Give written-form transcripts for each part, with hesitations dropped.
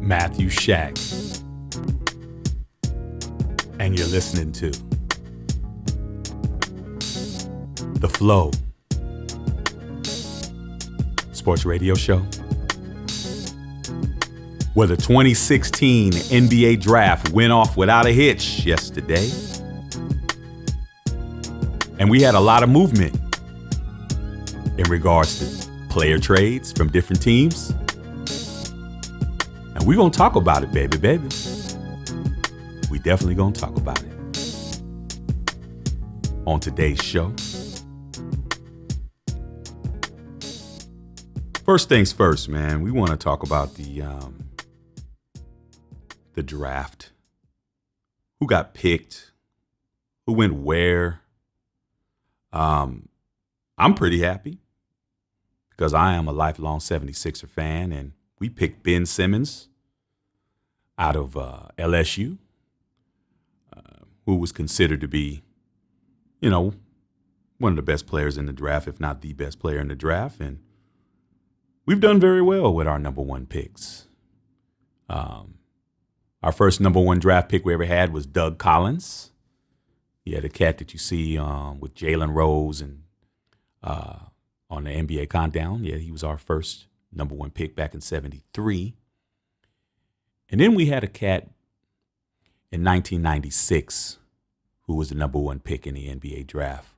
Matthew Shack, and you're listening to The Flow Sports Radio Show, where the 2016 NBA Draft went off without a hitch yesterday. And we had a lot of movement in regards to player trades from different teams. And we're going to talk about it, baby. We definitely going to talk about it on today's show. First things first, man. We want to talk about the draft. Who got picked? Who went where? I'm pretty happy because I am a lifelong 76er fan, and we picked Ben Simmons out of LSU, who was considered to be, one of the best players in the draft, if not the best player in the draft. And we've done very well with our number one picks. Our first number one draft pick we ever had was Doug Collins. He had a cat that you see with Jalen Rose and on the NBA Countdown. Yeah, he was our first number one pick back in 73. And then we had a cat in 1996 who was the number one pick in the NBA draft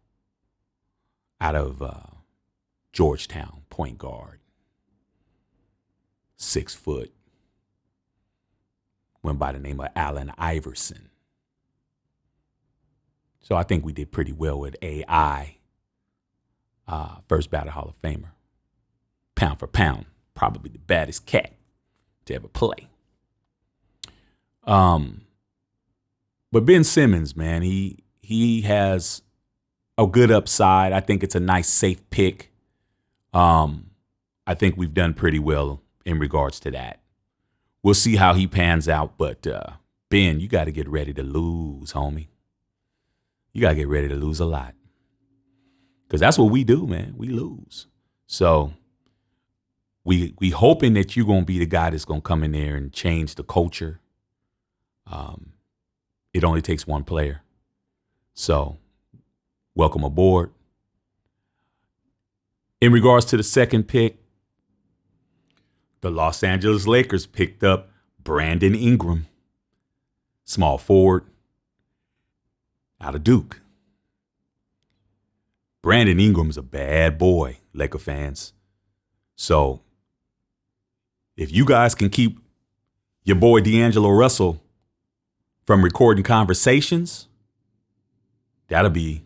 out of Georgetown, point guard, 6 foot, went by the name of Allen Iverson. So I think we did pretty well with AI, first ballot Hall of Famer. Pound for pound, probably the baddest cat to ever play. But Ben Simmons, man, he has a good upside. I think it's a nice, safe pick. I think we've done pretty well in regards to that. We'll see how he pans out, but Ben, you got to get ready to lose, homie. You got to get ready to lose a lot. Because that's what we do, man. We lose. So we hoping that you're going to be the guy that's going to come in there and change the culture. It only takes one player. So welcome aboard. In regards to the second pick, the Los Angeles Lakers picked up Brandon Ingram, small forward, out of Duke. Brandon Ingram's a bad boy, Laker fans. So if you guys can keep your boy D'Angelo Russell from recording conversations, that'll be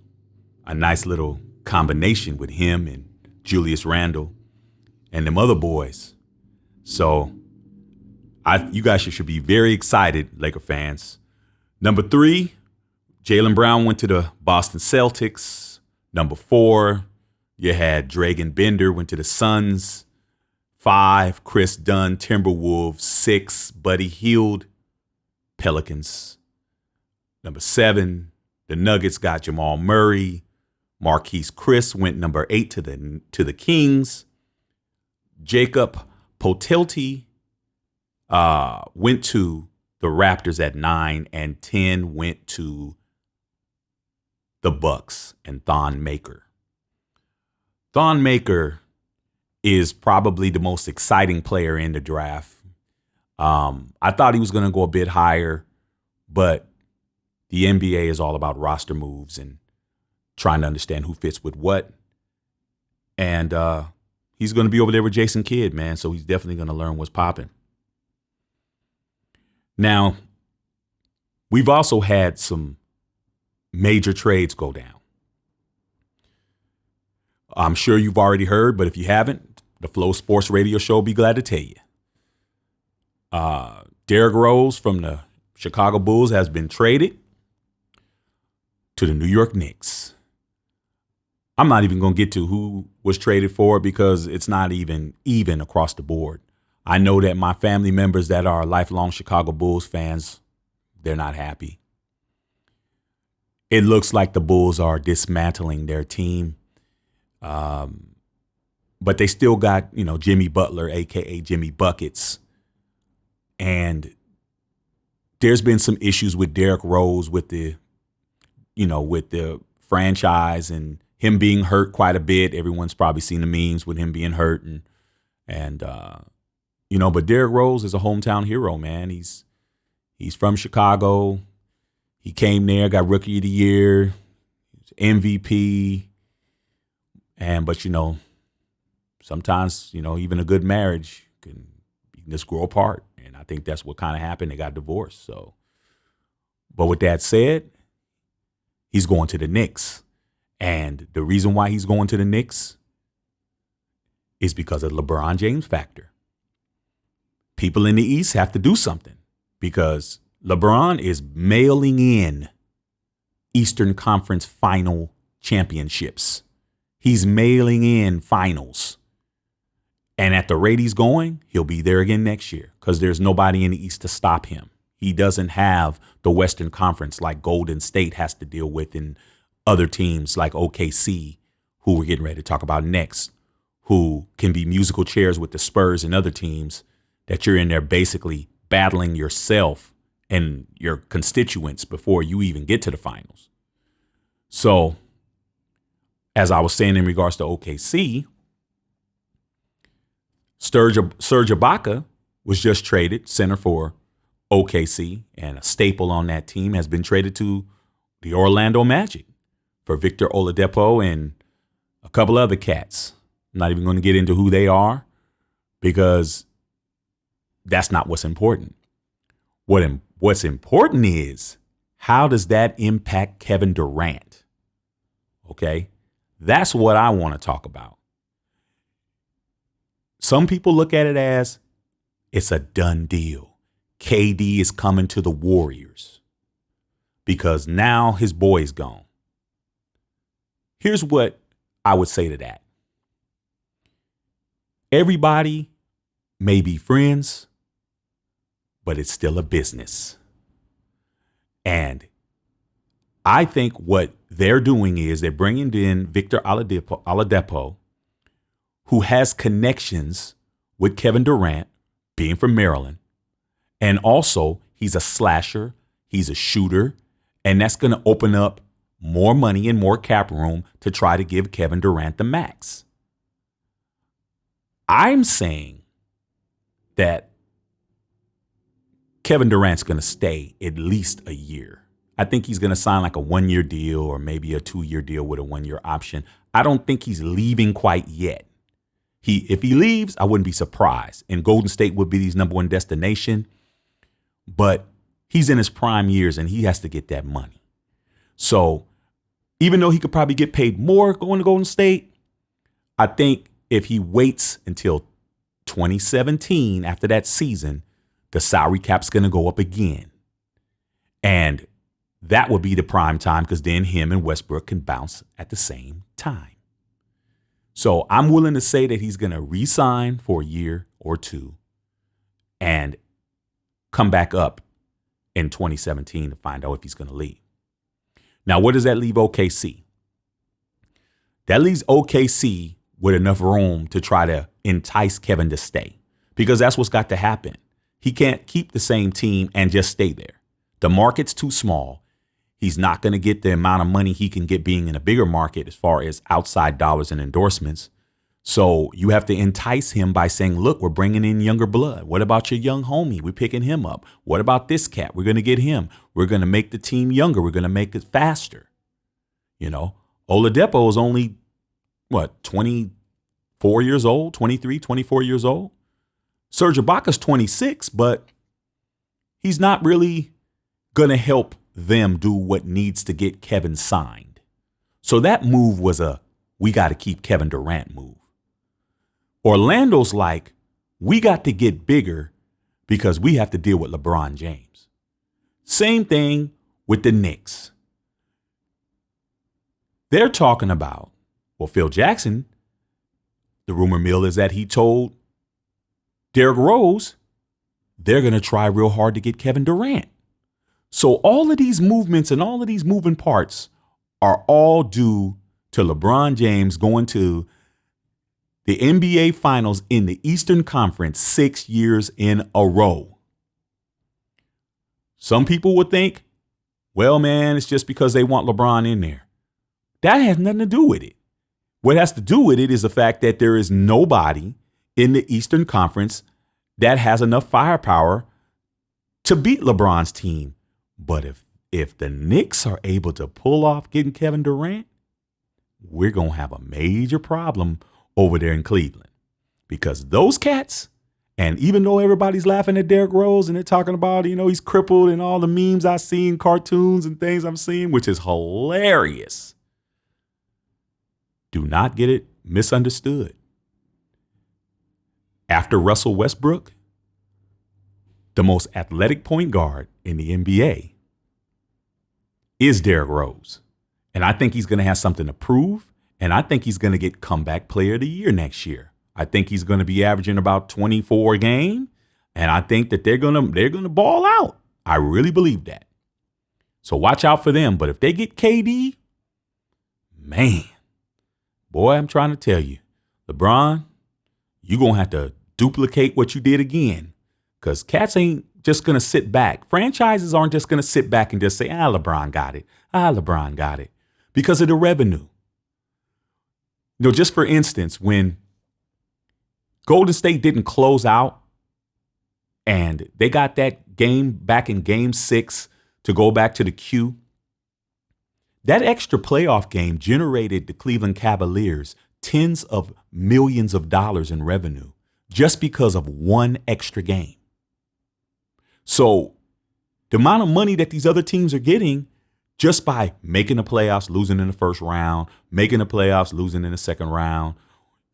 a nice little combination with him and Julius Randle and them other boys. So you guys should be very excited, Laker fans. Number 3, Jaylen Brown went to the Boston Celtics. Number 4, you had Dragan Bender went to the Suns. 5, Chris Dunn, Timberwolves. 6, Buddy Hield, Pelicans. Number 7, the Nuggets got Jamal Murray. Marquise Chris went number 8 to the Kings. Jacob Potelti went to the Raptors at 9, and 10 went to the Bucks and Thon Maker. Thon Maker is probably the most exciting player in the draft. I thought he was going to go a bit higher, but the NBA is all about roster moves and trying to understand who fits with what. And he's going to be over there with Jason Kidd, man, so he's definitely going to learn what's popping. Now, we've also had some major trades go down. I'm sure you've already heard, but if you haven't, the Flow Sports Radio Show will be glad to tell you. Derrick Rose from the Chicago Bulls has been traded to the New York Knicks. I'm not even going to get to who was traded for because it's not even across the board. I know that my family members that are lifelong Chicago Bulls fans, they're not happy. It looks like the Bulls are dismantling their team. But they still got, Jimmy Butler, a.k.a. Jimmy Buckets, And there's been some issues with Derrick Rose with the franchise and him being hurt quite a bit. Everyone's probably seen the memes with him being hurt but Derrick Rose is a hometown hero, man. He's from Chicago. He came there, got Rookie of the Year, MVP. But sometimes, even a good marriage can just grow apart. And I think that's what kind of happened. They got divorced. So, but with that said, he's going to the Knicks. And the reason why he's going to the Knicks is because of the LeBron James factor. People in the East have to do something because LeBron is mailing in Eastern Conference final championships. He's mailing in finals. And at the rate he's going, he'll be there again next year because there's nobody in the East to stop him. He doesn't have the Western Conference like Golden State has to deal with and other teams like OKC, who we're getting ready to talk about next, who can be musical chairs with the Spurs and other teams that you're in there basically battling yourself and your constituents before you even get to the finals. So, as I was saying in regards to OKC, Serge Ibaka was just traded, center for OKC, and a staple on that team has been traded to the Orlando Magic for Victor Oladipo and a couple other cats. I'm not even going to get into who they are because that's not what's important. What's important is how does that impact Kevin Durant? Okay, that's what I want to talk about. Some people look at it as it's a done deal. KD is coming to the Warriors because now his boy's gone. Here's what I would say to that. Everybody may be friends, but it's still a business. And I think what they're doing is they're bringing in Victor Oladipo, who has connections with Kevin Durant, being from Maryland. And also, he's a slasher, he's a shooter, and that's going to open up more money and more cap room to try to give Kevin Durant the max. I'm saying that Kevin Durant's going to stay at least a year. I think he's going to sign like a 1-year deal or maybe a 2-year deal with a 1-year option. I don't think he's leaving quite yet. If he leaves, I wouldn't be surprised. And Golden State would be his number one destination. But he's in his prime years and he has to get that money. So even though he could probably get paid more going to Golden State, I think if he waits until 2017 after that season, the salary cap's going to go up again. And that would be the prime time because then him and Westbrook can bounce at the same time. So I'm willing to say that he's going to re-sign for a year or two and come back up in 2017 to find out if he's going to leave. Now, what does that leave OKC? That leaves OKC with enough room to try to entice Kevin to stay because that's what's got to happen. He can't keep the same team and just stay there. The market's too small. He's not going to get the amount of money he can get being in a bigger market as far as outside dollars and endorsements. So you have to entice him by saying, look, we're bringing in younger blood. What about your young homie? We're picking him up. What about this cat? We're going to get him. We're going to make the team younger. We're going to make it faster. Oladipo is only, 24 years old, 23, 24 years old. Serge Ibaka's 26, but he's not really going to help them do what needs to get Kevin signed. So that move was we got to keep Kevin Durant move. Orlando's like, we got to get bigger because we have to deal with LeBron James. Same thing with the Knicks. They're talking about, Phil Jackson, the rumor mill is that he told Derrick Rose they're going to try real hard to get Kevin Durant. So all of these movements and all of these moving parts are all due to LeBron James going to the NBA Finals in the Eastern Conference 6 years in a row. Some people would think, well, man, it's just because they want LeBron in there. That has nothing to do with it. What has to do with it is the fact that there is nobody in the Eastern Conference that has enough firepower to beat LeBron's team. But if the Knicks are able to pull off getting Kevin Durant, we're going to have a major problem over there in Cleveland. Because those cats, and even though everybody's laughing at Derrick Rose and they're talking about, he's crippled and all the memes I've seen, cartoons and things I'm seeing, which is hilarious. Do not get it misunderstood. After Russell Westbrook, the most athletic point guard in the NBA is Derrick Rose. And I think he's going to have something to prove. And I think he's going to get comeback player of the year next year. I think he's going to be averaging about 24 a game. And I think that they're going to ball out. I really believe that. So watch out for them. But if they get KD, man, boy, I'm trying to tell you, LeBron, you're going to have to duplicate what you did again. Because cats ain't just going to sit back. Franchises aren't just going to sit back and just say, LeBron got it. LeBron got it. Because of the revenue. Just for instance, when Golden State didn't close out and they got that game back in game 6 to go back to the Q, that extra playoff game generated the Cleveland Cavaliers tens of millions of dollars in revenue just because of one extra game. So the amount of money that these other teams are getting just by making the playoffs, losing in the first round, making the playoffs, losing in the second round,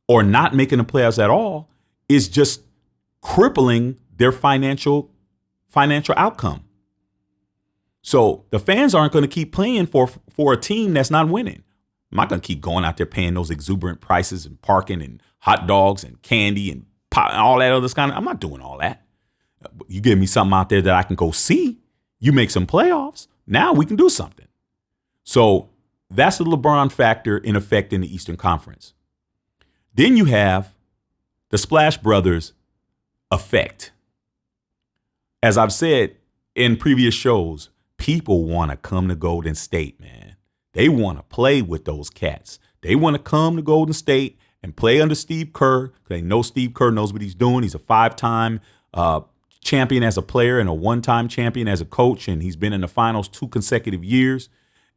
or not making the playoffs at all is just crippling their financial outcome. So the fans aren't going to keep playing for a team that's not winning. I'm not going to keep going out there paying those exuberant prices and parking and hot dogs and candy and pop, and all that other kind of. I'm not doing all that. You give me something out there that I can go see. You make some playoffs. Now we can do something. So that's the LeBron factor in effect in the Eastern Conference. Then you have the Splash Brothers effect. As I've said in previous shows, people want to come to Golden State, man. They want to play with those cats. They want to come to Golden State and play under Steve Kerr. They know Steve Kerr knows what he's doing. He's a 5-time champion as a player and a 1-time champion as a coach. And he's been in the finals 2 consecutive years.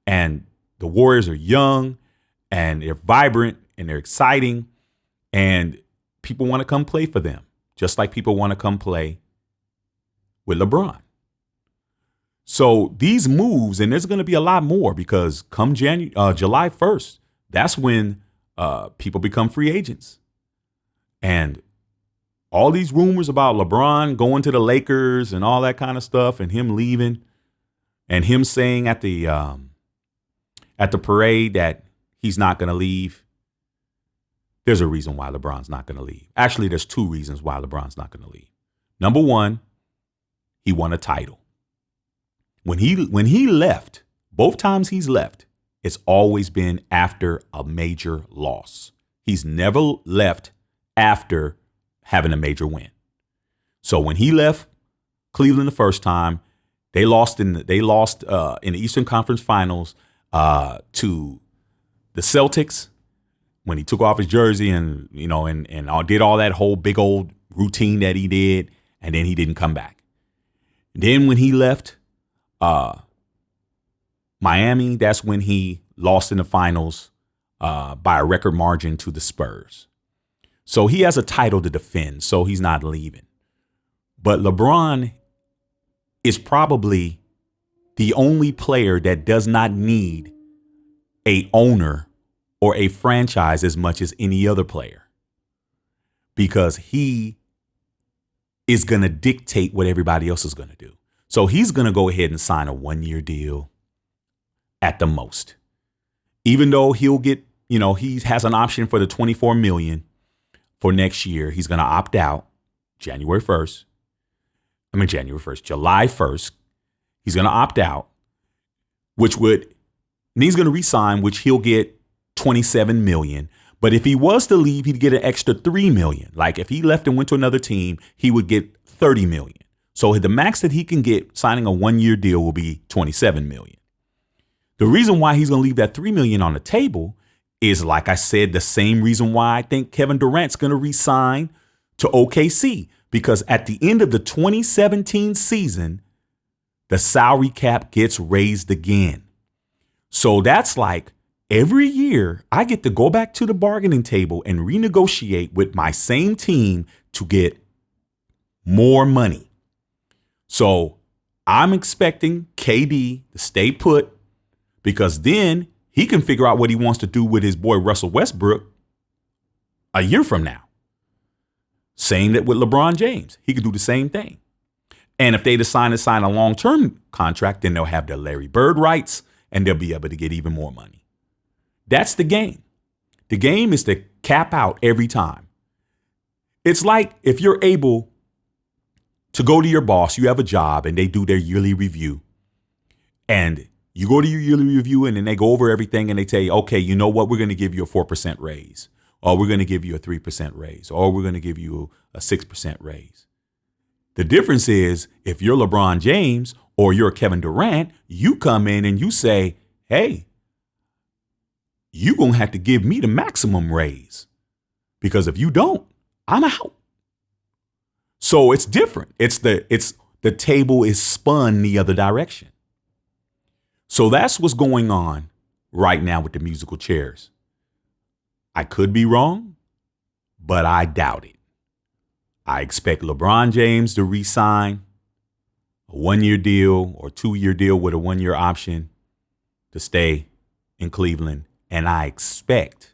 And the Warriors are young and they're vibrant and they're exciting. And people want to come play for them, just like people want to come play with LeBron. So these moves, and there's going to be a lot more because come July 1st, that's when people become free agents. And all these rumors about LeBron going to the Lakers and all that kind of stuff and him leaving and him saying at the parade that he's not going to leave. There's a reason why LeBron's not going to leave. Actually, there's 2 reasons why LeBron's not going to leave. Number 1, he won a title. When he left, both times he's left, it's always been after a major loss. He's never left after having a major win. So when he left Cleveland the first time, they lost in the Eastern Conference Finals to the Celtics when he took off his jersey and did all that whole big old routine that he did, and then he didn't come back. Then when he left Miami, that's when he lost in the finals by a record margin to the Spurs. So he has a title to defend, so he's not leaving. But LeBron is probably the only player that does not need a owner or a franchise as much as any other player, because he is going to dictate what everybody else is going to do. So he's going to go ahead and sign a 1-year deal at the most, even though he'll get, he has an option for the $24 million for next year. He's going to opt out July 1st. He's going to opt out, and he's going to resign, which he'll get $27 million. But if he was to leave, he'd get an extra $3 million. Like if he left and went to another team, he would get $30 million. So the max that he can get signing a 1-year deal will be $27 million. The reason why he's going to leave that $3 million on the table is, like I said, the same reason why I think Kevin Durant's going to re-sign to OKC, because at the end of the 2017 season, the salary cap gets raised again. So that's like every year I get to go back to the bargaining table and renegotiate with my same team to get more money. So I'm expecting KD to stay put, because then he can figure out what he wants to do with his boy Russell Westbrook a year from now. Same that with LeBron James. He could do the same thing. And if they decide to sign a long-term contract, then they'll have their Larry Bird rights and they'll be able to get even more money. That's the game. The game is to cap out every time. It's like if you're able to go to your boss, you have a job and they do their yearly review, and you go to your yearly review and then they go over everything and they tell you, okay, you know what? We're going to give you a 4% raise, or we're going to give you a 3% raise, or we're going to give you a 6% raise. The difference is if you're LeBron James or you're Kevin Durant, you come in and you say, hey, you're going to have to give me the maximum raise, because if you don't, I'm out. So it's different. The table is spun the other direction. So that's what's going on right now with the musical chairs. I could be wrong, but I doubt it. I expect LeBron James to re-sign a 1-year deal or 2-year deal with a 1-year option to stay in Cleveland. And I expect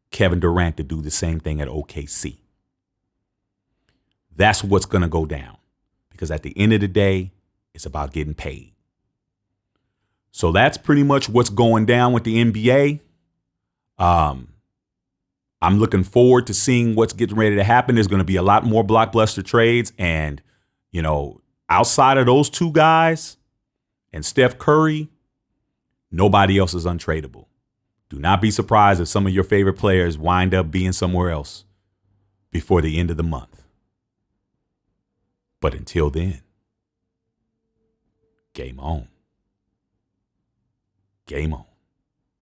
Kevin Durant to do the same thing at OKC. That's what's going to go down, because at the end of the day, it's about getting paid. So that's pretty much what's going down with the NBA. I'm looking forward to seeing what's getting ready to happen. There's going to be a lot more blockbuster trades. And, outside of those two guys and Steph Curry, nobody else is untradeable. Do not be surprised if some of your favorite players wind up being somewhere else before the end of the month. But until then, game on. Game on.